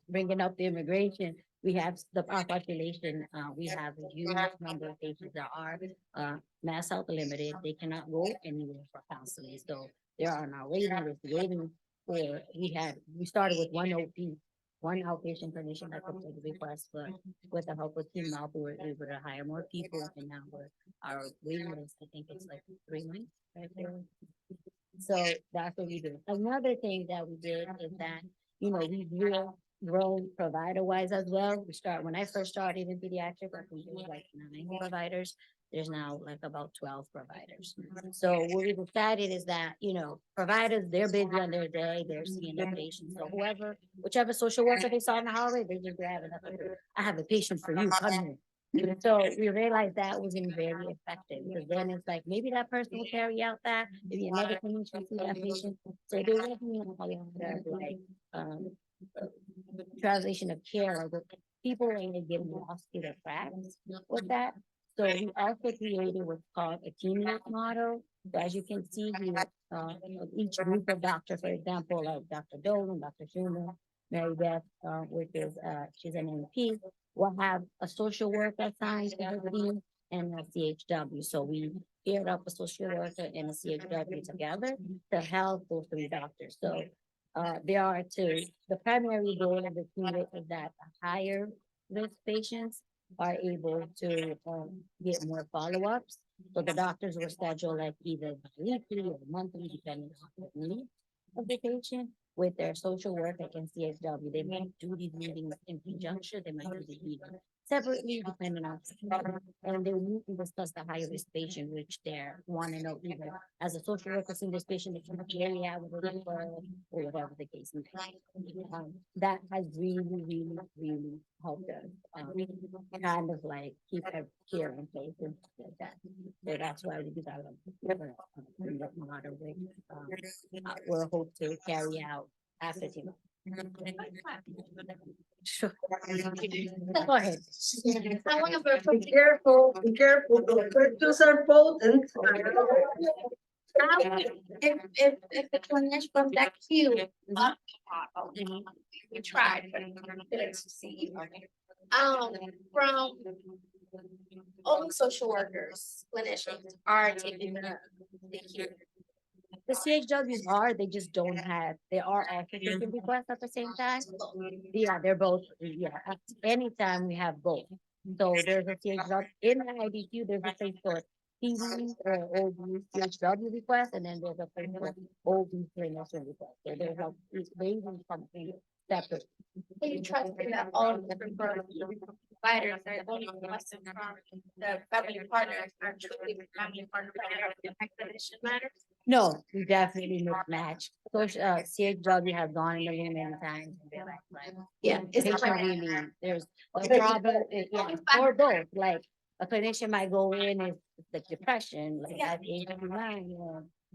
bringing up the immigration. We have our population, we have a huge number of patients that are mass health limited. They cannot go anywhere for counseling. So they're on our waiting list, waiting for, we started with one outpatient clinician that could take the request, but with the help of Team Up, we were able to hire more people, and now our waiting list, I think it's like 3 months right there. So that's what we do. Another thing that we did is that, we've grown provider wise as well. When I first started in pediatrics, I think it was like 9 providers. There's now like about 12 providers. So what we decided is that, providers, they're busy on their day, they're seeing their patients. So whichever social worker they saw in the hallway, they just grab it. I have a patient for you, come here. So we realized that wasn't very effective, because then it's like, maybe that person will carry out that, maybe another clinician will see that patient. So there wasn't like translation of care, or people ain't getting lost in the cracks with that. So we also created what's called a teamwork model. So as you can see here, each group of doctors, for example, like Dr. Dolan, Dr. Schumer, Mary Beth, which is, she's an MP, will have a social worker assigned to her team and a CHW. So we paired up a social worker and a CHW together to help those three doctors. So there are two. The primary goal of the team is that higher risk patients are able to get more follow-ups. So the doctors will schedule like either weekly or monthly, depending on the need of the patient. With their social worker and CHW, they might do these meetings in conjunction, they might do these meetings separately, depending on. And they meet and discuss the higher risk patient, which they want to know either as a social worker, seeing this patient, they can carry out with a referral or whatever the case may be. That has really helped us, kind of like keep our care in place and stuff like that. So that's why we developed a model which we'll hope to carry out after team. Sure. Go ahead. I want to be careful, the pictures are potent. If the clinician from that queue, we tried, but didn't succeed. From all social workers, clinicians are taking the queue. The CHWs are, they just don't have, they are also taking requests at the same time. Yeah, they're both, yeah, at any time we have both. So there's a CHW, in the IDQ, there's a place for PD or OB CHW request, and then there's a place for OB clinician request. So there's a, they even something separate. So you trust that all of the providers are only requesting from the family partners are truly family partners, the clinician matters? No, we definitely mismatch. So, CHW have gone in the room many times. And they're like, Yeah, it's patient not really, there's a problem, yeah, or both, like, a clinician might go in and it's like depression, like, I think,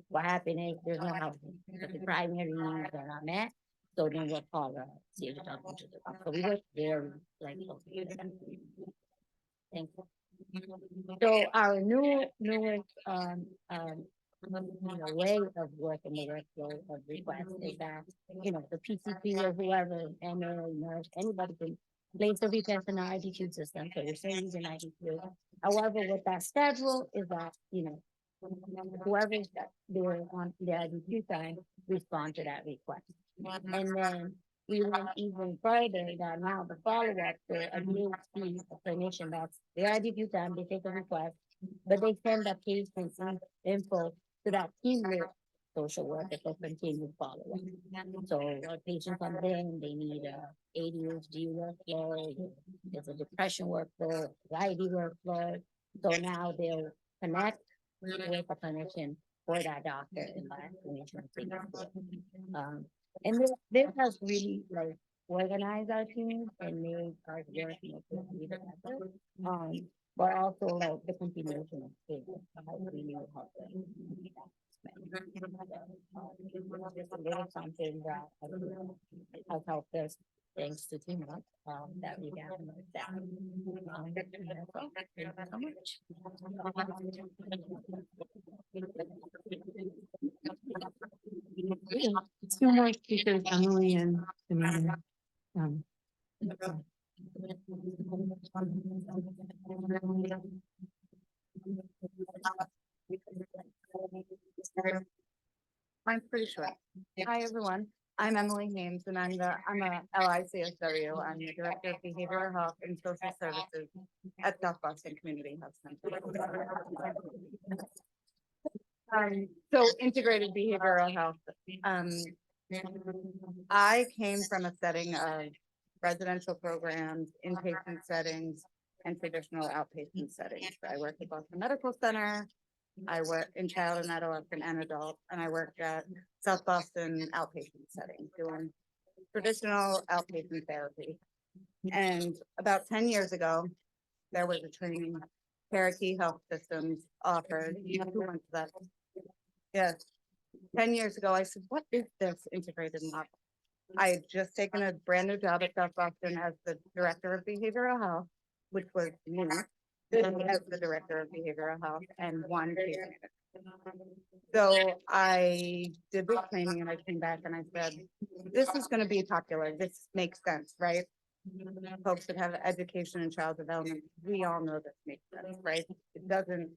what happened is there's no housing, but the primary needs are not met. So then we'll call the CHW. So we work very, like, closely with them. Thank you. So our newest, way of working the workflow of requests is that, the PCP or whoever, MA, nurse, anybody can place the request in the IDQ system, so we're still using IDQ. However, with that schedule is that, whoever's that they're on the IDQ time, respond to that request. And then we went even further that now the follow-up for a DHC, a clinician, that's the IDQ time, they take a request, but they send the patient's info to that teamwork social worker for continued follow-up. So a patient comes in, they need a ADHD workflow, there's a depression workflow, anxiety workflow. So now they'll connect with a clinician for that doctor and that clinician will take it forward. And this has really like organized our team and made our work more together. But also like the continuation of care has really helped us. Just a little something that has helped us thanks to teamwork that we got from our staff. Thank you so much. Two more speakers, Emily and Amelia. I'm pretty sure. Hi, everyone. I'm Emily Hames, and I'm a LICSW. I'm the Director of Behavioral Health and Social Services at South Boston Community Health Center. So integrated behavioral health. I came from a setting of residential programs, inpatient settings, and traditional outpatient settings. I worked at Boston Medical Center. I work in child and adolescent and adult, and I worked at South Boston outpatient setting doing traditional outpatient therapy. And about 10 years ago, there was a training Cherokee Health Systems offered. Who went to that? Yes. 10 years ago, I said, what is this integrated model? I had just taken a brand new job at South Boston as the director of behavioral health, which was new as the director of behavioral health and one case manager. So I did the training and I came back and I said, this is gonna be popular. This makes sense, right? Folks that have education in child development, we all know this makes sense, right? It doesn't,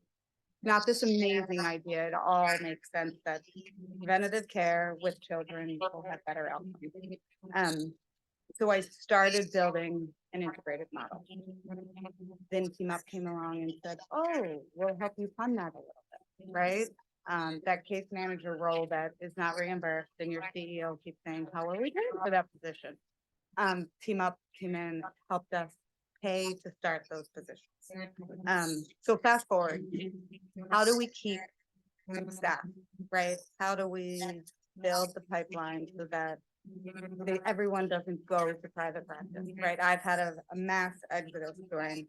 not this amazing idea. It all makes sense that preventative care with children will have better outcomes. So I started building an integrated model. Then Team Up came along and said, oh, we'll help you fund that a little bit, right? That case manager role that is not reimbursed and your CEO keeps saying, how are we doing for that position? Team Up came in, helped us pay to start those positions. So fast forward, how do we keep staff, right? How do we build the pipeline so that everyone doesn't go to private practice, right? I've had a mass exodus during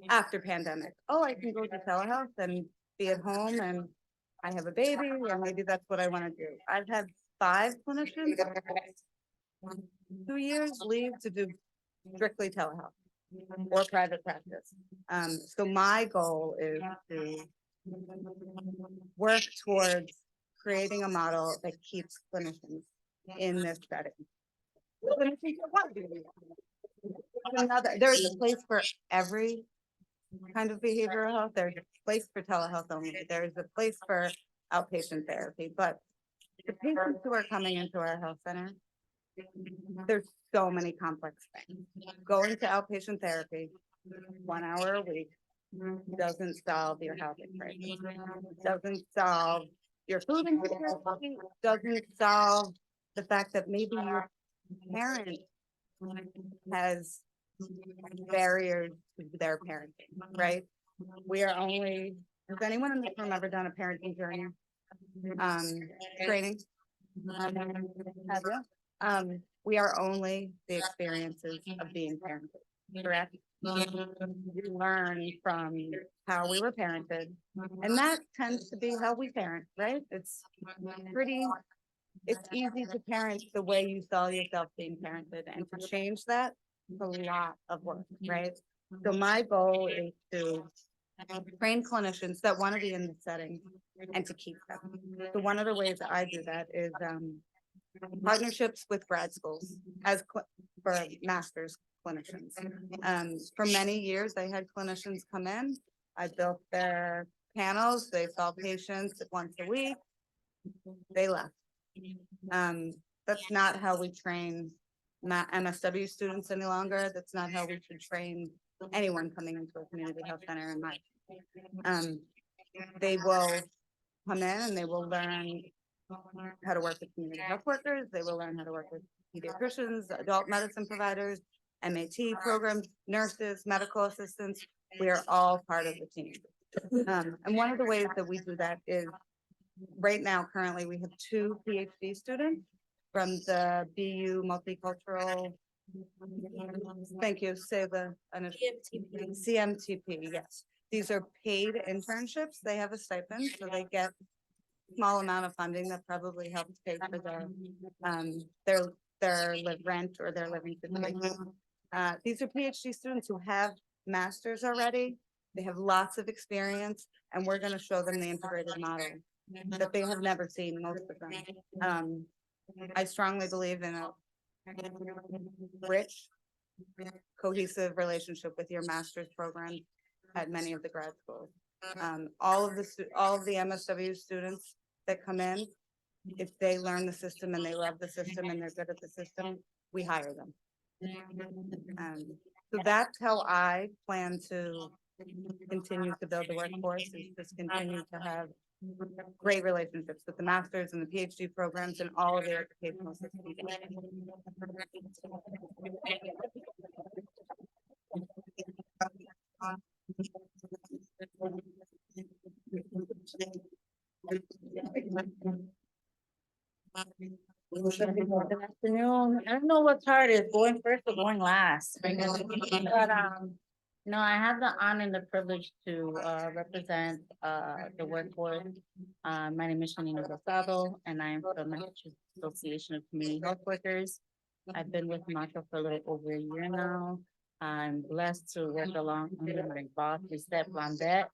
after pandemic. Oh, I can go to telehealth and be at home and I have a baby, or maybe that's what I want to do. I've had 5 clinicians, 2 years leave to do strictly telehealth or private practice. So my goal is to work towards creating a model that keeps clinicians in this setting. Clinicians that want to do it. There's a place for every kind of behavioral health. There's a place for telehealth only. There's a place for outpatient therapy, but the patients who are coming into our health center, there's so many complex things. Going to outpatient therapy 1 hour a week doesn't solve your health crisis. Doesn't solve your food insecurity. Doesn't solve the fact that maybe your parent has barriers to their parenting, right? We are only, has anyone in this room ever done a parenting journey training? Have you? We are only the experiences of being parented, correct? We learn from how we were parented, and that tends to be how we parent, right? It's easy to parent the way you saw yourself being parented, and to change that is a lot of work, right? So my goal is to train clinicians that want to be in the setting and to keep them. So one of the ways that I do that is partnerships with grad schools for master's clinicians. For many years, I had clinicians come in. I built their panels. They saw patients once a week. They left. That's not how we train MSW students any longer. That's not how we should train anyone coming into a community health center in my opinion. They will come in and they will learn how to work with community health workers. They will learn how to work with pediatricians, adult medicine providers, MAT programs, nurses, medical assistants. We are all part of the team. And one of the ways that we do that is right now, currently, we have 2 PhD students from the BU multicultural. Thank you. Say the CMTP. Yes. These are paid internships. They have a stipend, so they get small amount of funding that probably helps pay for their live rent or their living situation. These are PhD students who have masters already. They have lots of experience, and we're going to show them the integrated model that they have never seen, most of them. I strongly believe in a rich, cohesive relationship with your master's program at many of the grad schools. All of the MSW students that come in, if they learn the system and they love the system and they're good at the system, we hire them. So that's how I plan to continue to build the workforce, is just continue to have great relationships with the masters and the PhD programs and all of the educational systems. Good afternoon. I don't know what's harder, going first or going last. But no, I have the honor and the privilege to represent the workforce. My name is Sonia and I am from the Massachusetts Association of Community Health Workers. I've been with Monteiro for a little over a year now. I'm blessed to work along under my boss, Lissette, Blondet.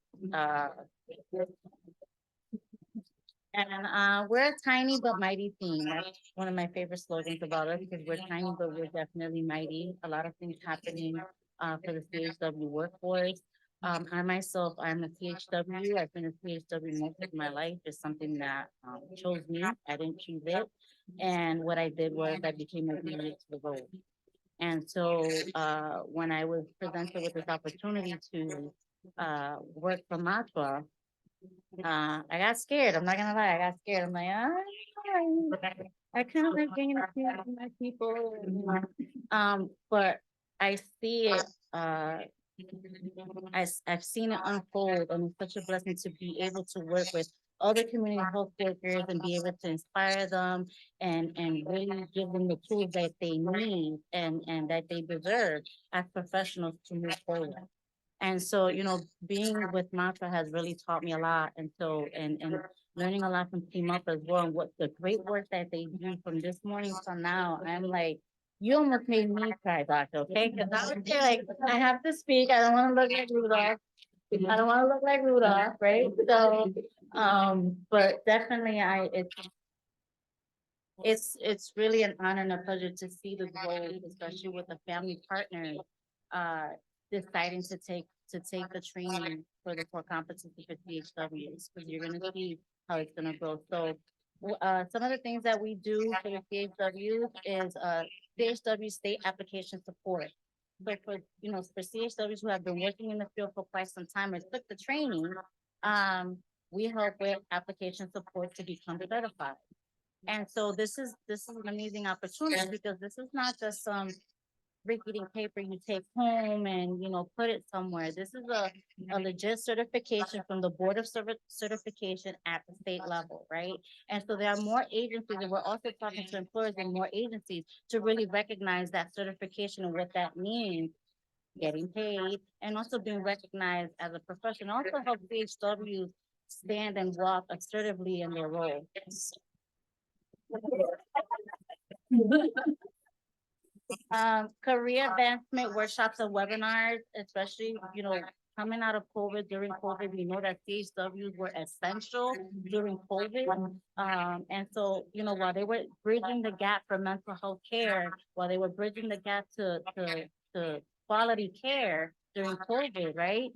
We're a tiny but mighty team. That's one of my favorite slogans about us, because we're tiny, but we're definitely mighty. A lot of things happening for the CHW workforce. I myself, I'm a CHW. I've been a CHW most of my life. It's something that chose me. I didn't choose it. And what I did was I became obedient to the role. And so when I was presented with this opportunity to work for Matwa, I got scared. I'm not gonna lie, I got scared. I'm like, I kind of like being up here with my people. But I see it. I've seen it unfold, and it's such a blessing to be able to work with other community health workers and be able to inspire them and really give them the tools that they need and that they deserve as professionals to move forward. And so, being with Mantra has really taught me a lot. And so, and learning a lot from Team Up as well, and what the great work that they do from this morning till now. I'm like, you almost made me cry, doctor, okay? Because I was there like, I have to speak. I don't want to look like Rudolph. I don't want to look like Rudolph, right? So, but definitely it's really an honor and a pleasure to see the growth, especially with a family partner, deciding to take the training for the core competency for CHWs, because you're gonna see how it's gonna grow. So, some of the things that we do for the CHWs is CHW state application support. But for CHWs who have been working in the field for quite some time or took the training, we help with application support to become certified. And so this is an amazing opportunity, because this is not just some rickety paper you take home and put it somewhere. This is a legit certification from the Board of Certification at the state level, right? And so there are more agencies, and we're also talking to employers and more agencies to really recognize that certification and what that means, getting paid, and also being recognized as a professional. Also help CHWs stand and walk assertively in their role. Career advancement workshops and webinars, especially, coming out of COVID, during COVID, we know that CHWs were essential during COVID. And so, while they were bridging the gap for mental health care, while they were bridging the gap to quality care during COVID, right?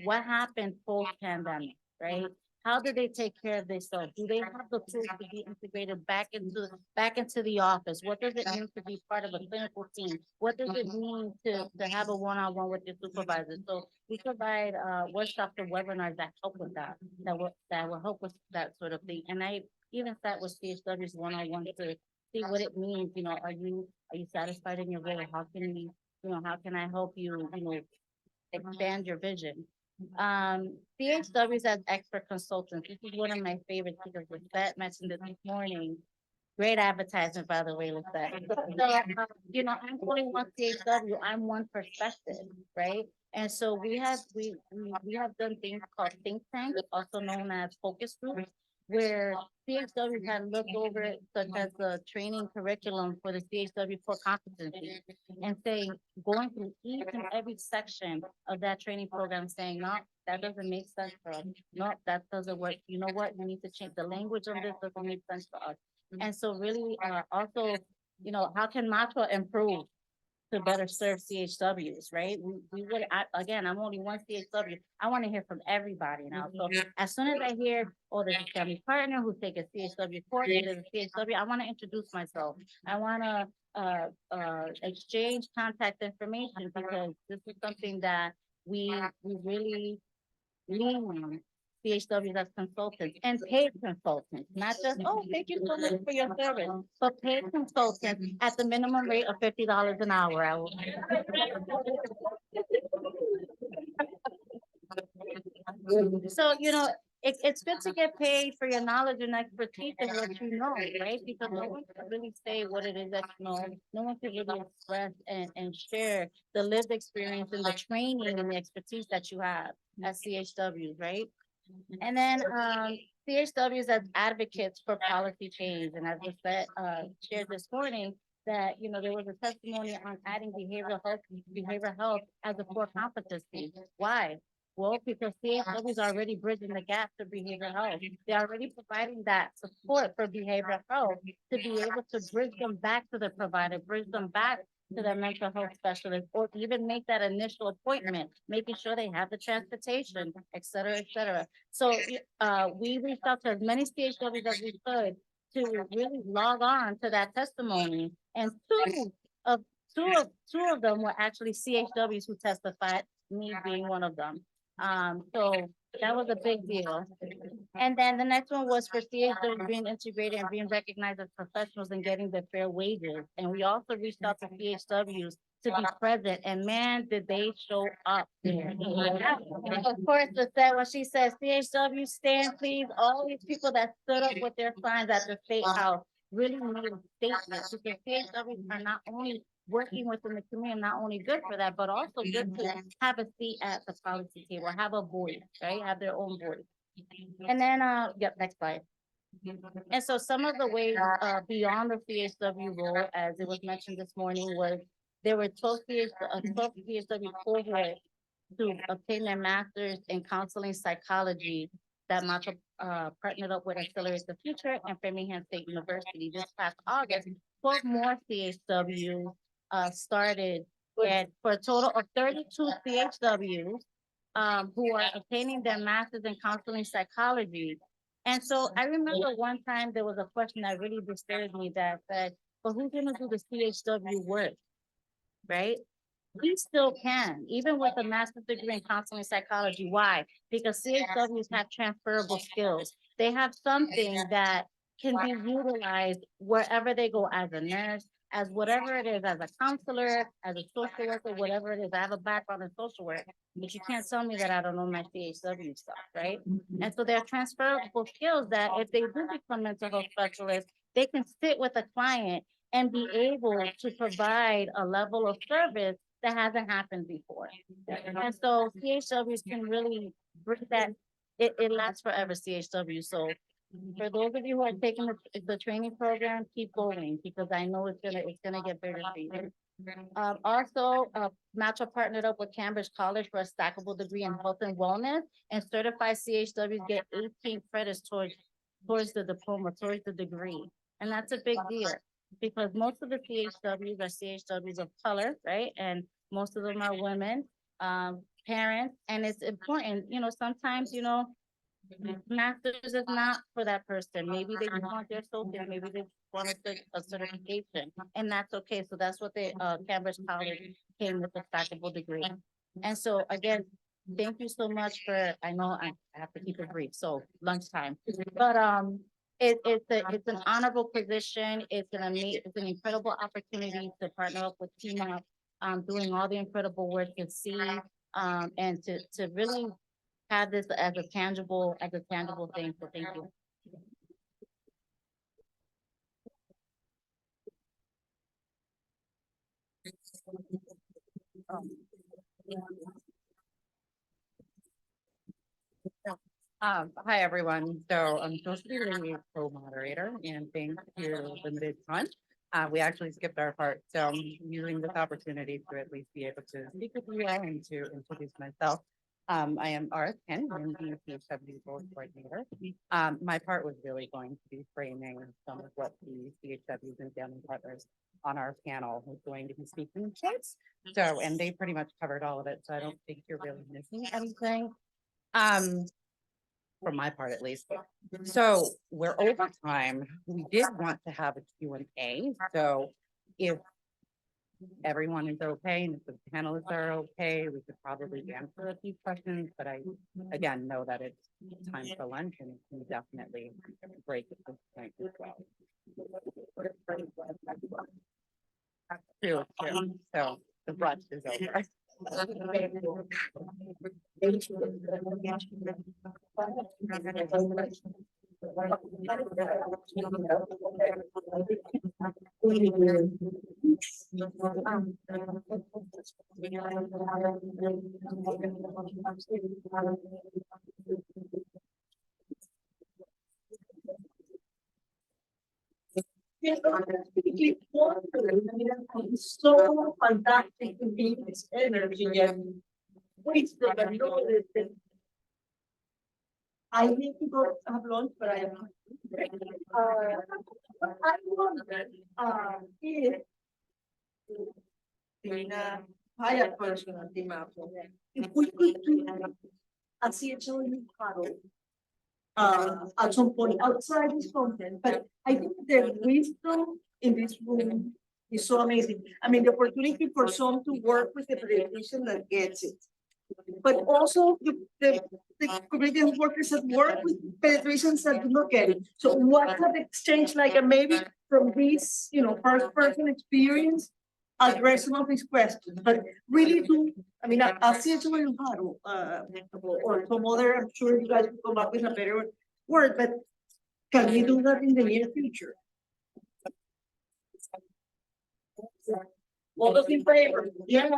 What happened post-pandemic, right? How do they take care of themselves? Do they have the tools to be integrated back into the office? What does it mean to be part of a clinical team? What does it mean to have a one-on-one with your supervisor? So we provide workshops and webinars that help with that will help with that sort of thing. And I even sat with CHWs one-on-one to see what it means. Are you satisfied in your role? How can I help you, expand your vision? CHWs as expert consultants. This is one of my favorites, because Lissette mentioned it this morning. Great advertisement, by the way, Lissette. So, I'm only one CHW. I'm one perspective, right? And so we have done things called think tanks, also known as focus groups, where CHWs had looked over such as the training curriculum for the CHW core competency, and going through each and every section of that training program, saying, no, that doesn't make sense for us. No, that doesn't work. You know what? We need to change the language on this. Doesn't make sense for us. And so really, also, how can Matwa improve to better serve CHWs, right? I'm only one CHW. I want to hear from everybody now. So as soon as I hear, there's a family partner who's taking CHW course, there's a CHW, I want to introduce myself. I want to exchange contact information, because this is something that we really lean on. CHWs as consultants, and paid consultants, not just, thank you so much for your service, but paid consultants at the minimum rate of $50 an hour. So, it's good to get paid for your knowledge and expertise and what you know, right? Because no one can really say what it is that you know. No one can really express and share the lived experience and the training and the expertise that you have as CHWs, right? And then CHWs as advocates for policy change. And as I said, shared this morning, that, there was a testimony on adding behavioral health as a core competency. Why? Well, because CHW is already bridging the gap to behavioral health. They're already providing that support for behavioral health to be able to bridge them back to the provider, bridge them back to the mental health specialist, or even make that initial appointment, making sure they have the transportation, et cetera, et cetera. So we reached out to as many CHWs as we could to really log on to that testimony. And two of them were actually CHWs who testified, me being one of them. So that was a big deal. And then the next one was for CHWs being integrated and being recognized as professionals and getting their fair wages. And we also reached out to CHWs to be present, and man, did they show up there. Of course, Lissette, when she says CHW stand, please, all these people that stood up with their signs at the State House really made a statement, because CHWs are not only working within the community, not only good for that, but also good to have a seat at the policy table, have a voice, right? Have their own voice. And then, next slide. And so some of the ways beyond the CHW role, as it was mentioned this morning, was there were 12 CHW cohorts to obtain their master's in counseling psychology that Macho partnered up with Accelerate the Future and Framingham State University. This past August, 12 more CHWs started, and for a total of 32 CHWs who are obtaining their master's in counseling psychology. And so I remember one time there was a question that really disturbed me that said, but who's gonna do the CHW work, right? We still can, even with a master's degree in counseling psychology. Why? Because CHWs have transferable skills. They have something that can be utilized wherever they go, as a nurse, as whatever it is, as a counselor, as a social worker, whatever it is. I have a background in social work, but you can't tell me that I don't know my CHW stuff, right? And so there are transferable skills that if they do become mental health specialists, they can sit with a client and be able to provide a level of service that hasn't happened before. And so CHWs can really bring that, it lasts forever, CHW. So for those of you who are taking the training program, keep going, because I know it's gonna get better for you. Also, Metro partnered up with Cambridge College for a stackable degree in health and wellness, and certified CHWs get 18 credits towards the diploma, towards the degree. And that's a big deal, because most of the CHWs are CHWs of color, right? And most of them are women, parents, and it's important, sometimes, masters is not for that person. Maybe they just want their associate, maybe they want a certification, and that's okay. So that's what the Cambridge College came with, a stackable degree. And so again, thank you so much for, I know I have to keep it brief, so lunchtime, but it's an honorable position. It's an incredible opportunity to partner up with Team Up, doing all the incredible work to see, and to really have this as a tangible thing. So thank you. Hi, everyone. So I'm supposed to be the co-moderator, and thanks to Limited Fund. We actually skipped our part, so I'm using this opportunity to at least be able to speak with you all and to introduce myself. I am Arth, and I'm the CHW Board Coordinator. My part was really going to be framing some of what the CHWs and family partners on our panel was going to be speaking to. So, and they pretty much covered all of it, so I don't think you're really missing anything. From my part, at least. So we're over time. We did want to have a Q&A. So if everyone is okay, and if the panelists are okay, we could probably answer a few questions, but I, again, know that it's time for lunch and we definitely break at this point as well. True. So the brunch is over. keep wondering, I mean, it's so fantastic to be this energy and wisdom and knowledge that I need to go have lunch, but I am. But I wonder, if in a higher personal demand, if we could do a CHO model, at some point outside this content, but I think the wisdom in this room is so amazing. I mean, the opportunity for some to work with the pediatrician that gets it. But also the community health workers that work with pediatricians that do not get it. So what have exchange like, and maybe from this, first person experience, address some of these questions, but really do, I mean, I'll see it tomorrow, or some other, I'm sure you guys will come up with a better word, but can we do that in the near future? All those in favor? Yeah.